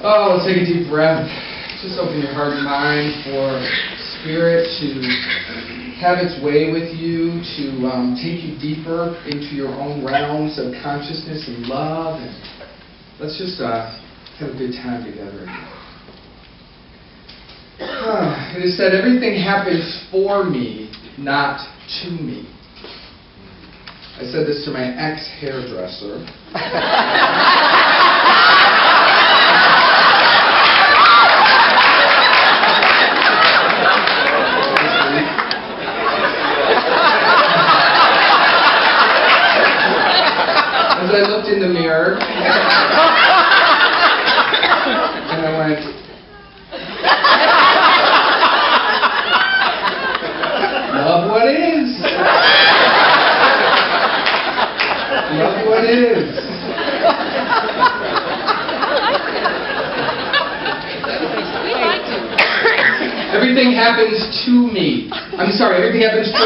Oh, let's take a deep breath. Just open your heart and mind for Spirit to have its way with you, to take you deeper into your own realms of consciousness and love. And let's just have a good time together. It is said everything happens for me, not to me. I said this to my ex-hairdresser. As I looked in the mirror, and I went, love what is. Love what is. Everything happens to me. I'm sorry, everything happens for me.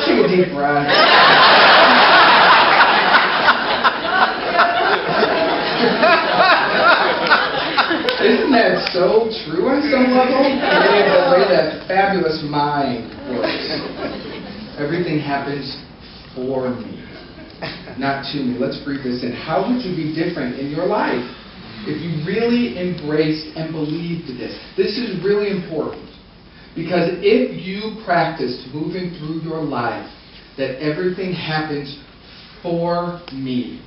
Take a deep breath. Isn't that so true on some level? The way that fabulous mind works. Everything happens for me, not to me. Let's breathe this in. How would you be different in your life if you really embraced and believed this? This is really important. Because if you practiced moving through your life that everything happens for me,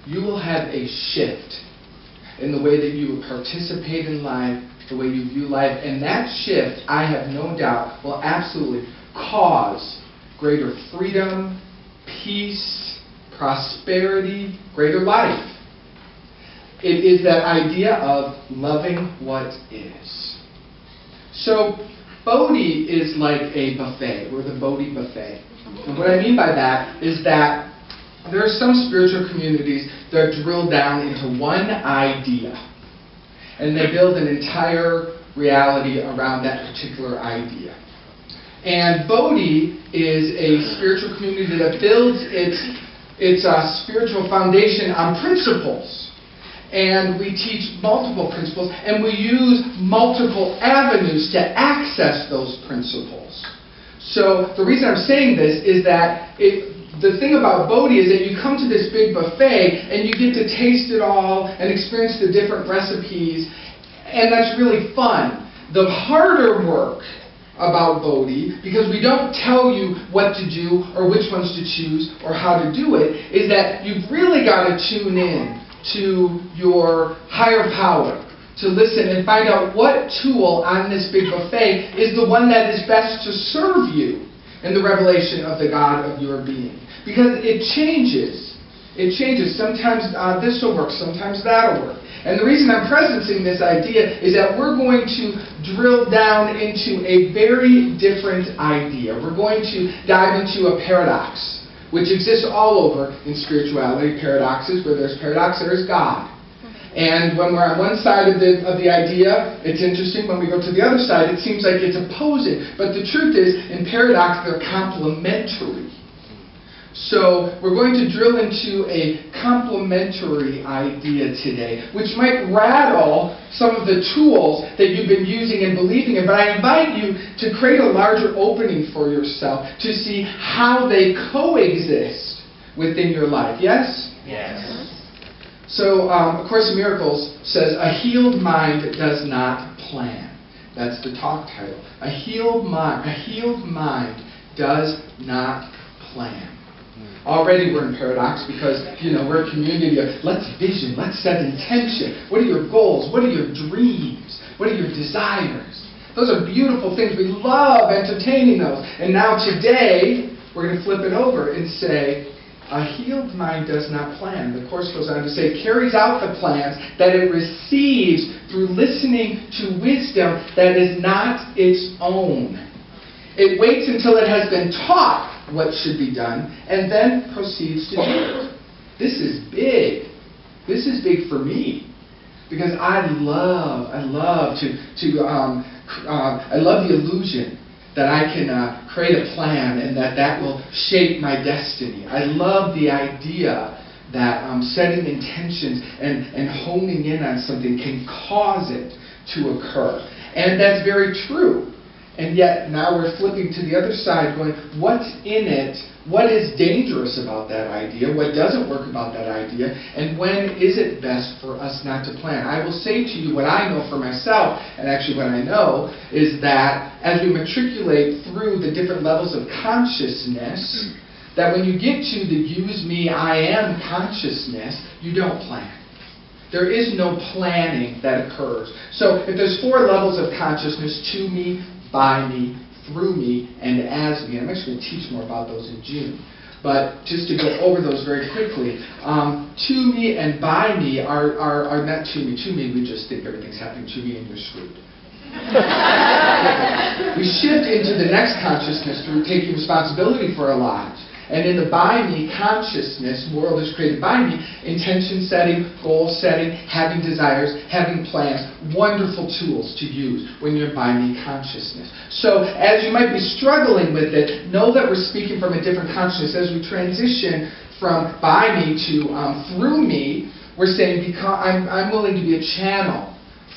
you will have a shift in the way that you participate in life, the way you view life. And that shift, I have no doubt, will absolutely cause greater freedom, peace, prosperity, greater life. It is that idea of loving what is. So, Bodhi is like a buffet. We're the Bodhi buffet. And what I mean by that is that there are some spiritual communities that drill down into one idea. And they build an entire reality around that particular idea. And Bodhi is a spiritual community that builds its spiritual foundation on principles. And we teach multiple principles, and we use multiple avenues to access those principles. So the reason I'm saying this is that the thing about Bodhi is that you come to this big buffet, and you get to taste it all and experience the different recipes, and that's really fun. The harder work about Bodhi, because we don't tell you what to do or which ones to choose or how to do it, is that you've really got to tune in to your higher power, to listen and find out what tool on this big buffet is the one that is best to serve you in the revelation of the God of your being. Because it changes. It changes. Sometimes this will work, sometimes that will work. And the reason I'm presencing this idea is that we're going to drill down into a very different idea. We're going to dive into a paradox, which exists all over in spirituality. Paradoxes, where there's paradox, there's God. And when we're on one side of the idea, it's interesting. When we go to the other side, it seems like it's opposing. But the truth is, in paradox, they're complementary. So we're going to drill into a complementary idea today, which might rattle some of the tools that you've been using and believing in. But I invite you to create a larger opening for yourself to see how they coexist within your life. Yes? Yes. So, A Course in Miracles says, a healed mind does not plan. That's the talk title. A healed mind does not plan. Already we're in paradox because, we're a community of let's vision, let's set intention. What are your goals? What are your dreams? What are your desires? Those are beautiful things. We love entertaining those. And now today, we're going to flip it over and say, a healed mind does not plan. The Course goes on to say, it carries out the plans that it receives through listening to wisdom that is not its own. It waits until it has been taught what should be done, and then proceeds to do it. This is big. This is big for me. Because I love the illusion that I can create a plan and that will shape my destiny. I love the idea that setting intentions and honing in on something can cause it to occur. And that's very true. And yet now we're flipping to the other side going, what's in it? What is dangerous about that idea? What doesn't work about that idea? And when is it best for us not to plan? I will say to you what I know for myself, and actually what I know, is that as we matriculate through the different levels of consciousness, that when you get to the use me, I am consciousness, you don't plan. There is no planning that occurs. So if there's 4 levels of consciousness, to me, by me, through me, and as me. I'm actually going to teach more about those in June. But just to go over those very quickly, to me and by me are not to me. To me, we just think everything's happening to me and you're screwed. We shift into the next consciousness through taking responsibility for our lives. And in the by me consciousness, world is created by me, intention setting, goal setting, having desires, having plans, wonderful tools to use when you're by me consciousness. So as you might be struggling with it, know that we're speaking from a different consciousness. As we transition from by me to through me, we're saying I'm willing to be a channel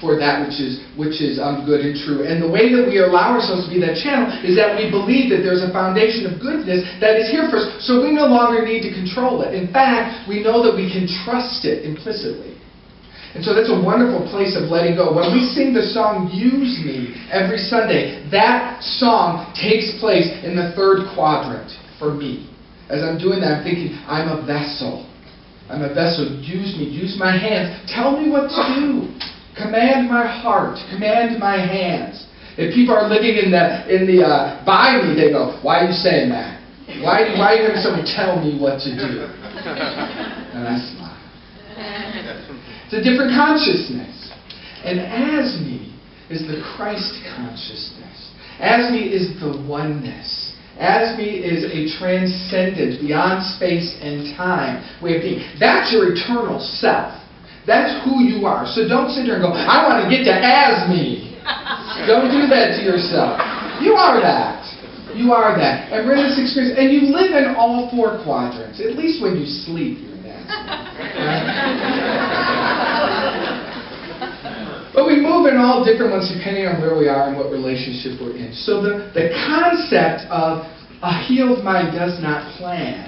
for that which is good and true. And the way that we allow ourselves to be that channel is that we believe that there's a foundation of goodness that is here for us, so we no longer need to control it. In fact, we know that we can trust it implicitly. And so that's a wonderful place of letting go. When we sing the song Use Me every Sunday, that song takes place in the 3rd quadrant for me. As I'm doing that, I'm thinking, I'm a vessel. I'm a vessel. Use me. Use my hands. Tell me what to do. Command my heart. Command my hands. If people are living in the by me, they go, why are you saying that? Why are you having someone tell me what to do? And I smile. It's a different consciousness. And as me is the Christ consciousness. As me is the oneness. As me is a transcendent, beyond space and time way of being. That's your eternal self. That's who you are. So don't sit there and go, I want to get to as me. Don't do that to yourself. You are that. You are that. And we're in this experience. And you live in all 4 quadrants. At least when you sleep, you're in that. Right? But we move in all different ones depending on where we are and what relationship we're in. So the concept of a healed mind does not plan.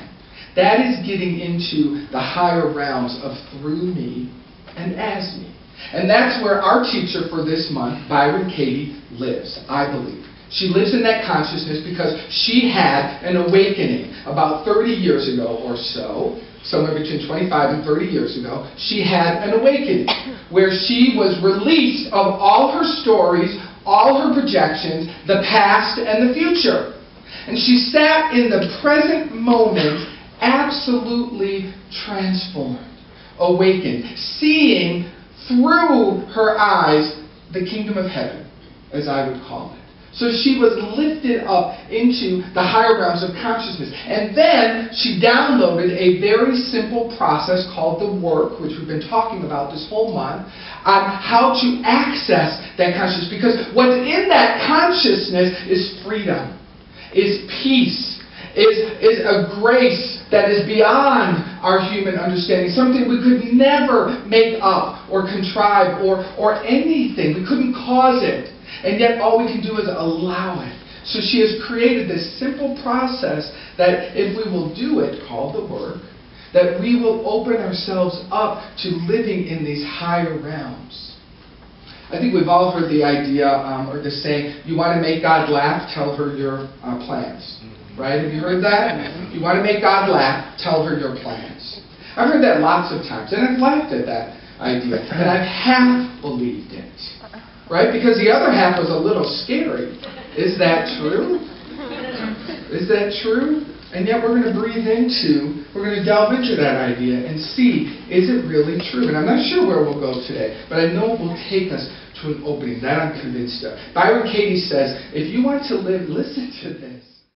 That is getting into the higher realms of through me and as me. And that's where our teacher for this month, Byron Katie, lives, I believe. She lives in that consciousness because she had an awakening about 30 years ago or so, somewhere between 25 and 30 years ago. She had an awakening where she was released of all her stories, all her projections, the past and the future. And she sat in the present moment absolutely transformed, awakened, seeing through her eyes the kingdom of heaven, as I would call it. So she was lifted up into the higher realms of consciousness. And then she downloaded a very simple process called the work, which we've been talking about this whole month, on how to access that consciousness. Because what's in that consciousness is freedom, is peace, is a grace that is beyond our human understanding, something we could never make up or contrive or anything. We couldn't cause it. And yet all we can do is allow it. So she has created this simple process that if we will do it, called the work, that we will open ourselves up to living in these higher realms. I think we've all heard the idea or the saying, you want to make God laugh, tell her your plans. Right? Have you heard that? You want to make God laugh, tell her your plans. I've heard that lots of times, and I've laughed at that idea. And I've half believed it. Right? Because the other half was a little scary. Is that true? Is that true? And yet we're going to delve into that idea and see, is it really true? And I'm not sure where we'll go today, but I know it will take us to an opening. That I'm convinced of. Byron Katie says, if you want to live, listen to this.